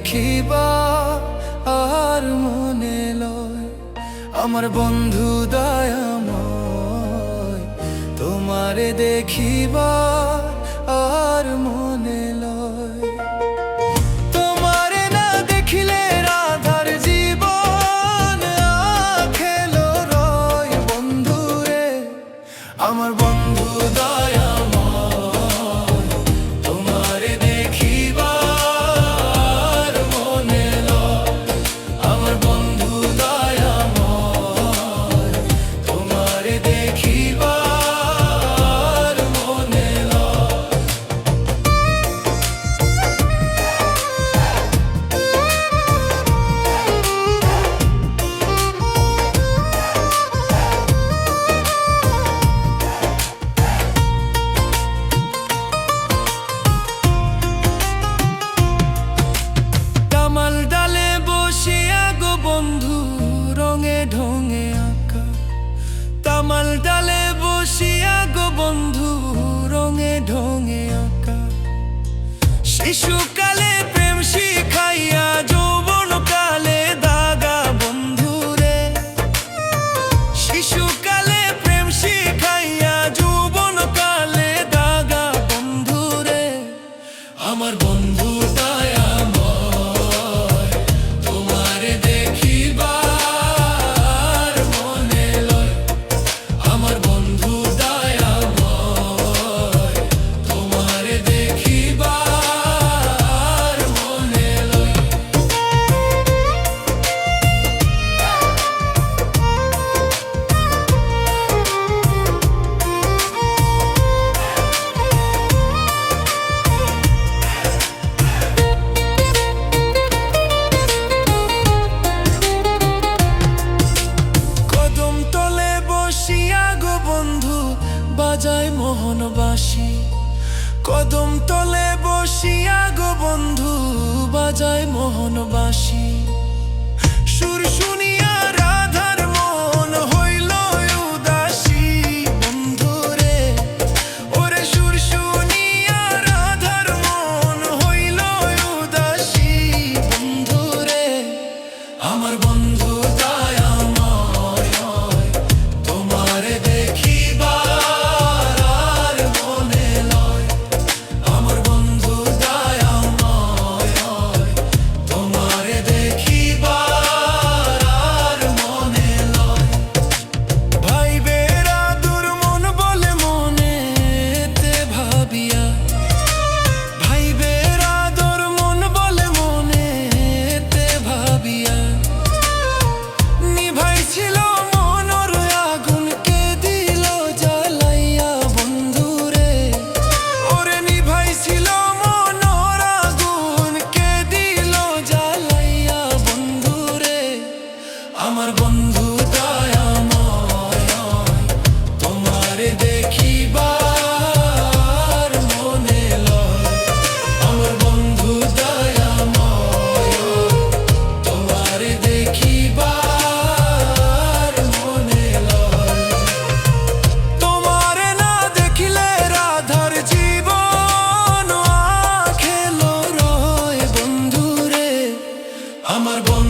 দেখিবা আর মনে লয়। আমার বন্ধু দয়াময়, তোমারে দেখিবা আর মনে লয়। তোমারে না দেখিলে রাধার জীবন আখেলো রয়। বন্ধুরে আমার বন্ধু দয়াময়, তোমারে দেখিবা আর মনে লয়। আমার বন্ধু দয়াময়, তোমারে দেখিবা আর মনে লয়। তামাল ডালে বসিয়া গো বন্ধু রঙে ঢঙে আঁকা। তামাল ডালে বসিয়া গো বন্ধু রঙে ঢঙে আঁকা। শিশুকালে প্রেম শিখাইয়া যৌবন কালে দাগা। বন্ধুরে শিশুকালে প্রেম শিখাইয়া যৌবন কালে দাগা। বন্ধুরে আমার বন্ধু দয়াময়, তোমারে দেখিবা আর মনে লয়। আমার বন্ধু দয়াময়, তোমারে দেখিবা আর মনে লয়। কদম তলে বসিয়া গো বন্ধু বাজায় মোহন বাঁশি। কদম তলে বসিয়া গো বন্ধু বাজায় মোহন বাঁশি। সুর শুনিয়া রাধার মন হইল উদাসী। বন্ধুরে ওরে সুর শুনিয়া রাধার মন হইল উদাসী। বন্ধুরে আমার বন্ধু দয়াময়, তোমারে দেখিবা আর মনে লয়। আমার বন্ধু দয়াময়, তোমারে দেখিবা আর মনে লয়। ভাইবের আদর মন বলে মনেতে ভাবিয়া। ভাইবের আদর মন বলে মনেতে ভাবিয়া। নিভাইছিল মনর আগুনকে দিল জ্বালাইয়া। বন্ধুরে ওরে নিভাইছিল মনর আগুনকে দিল জ্বালাইয়া। বন্ধুরে আমার বন্ধু দয়াময়, তোমারে দেখিবা আর মনে লয়। আমার বন্ধু দয়াময়, তোমারে দেখিবা আর মনে লয়। তোমারে না দেখিলে রাধার জীবন আখেলো রয়। বন্ধুরে আমার বন্ধু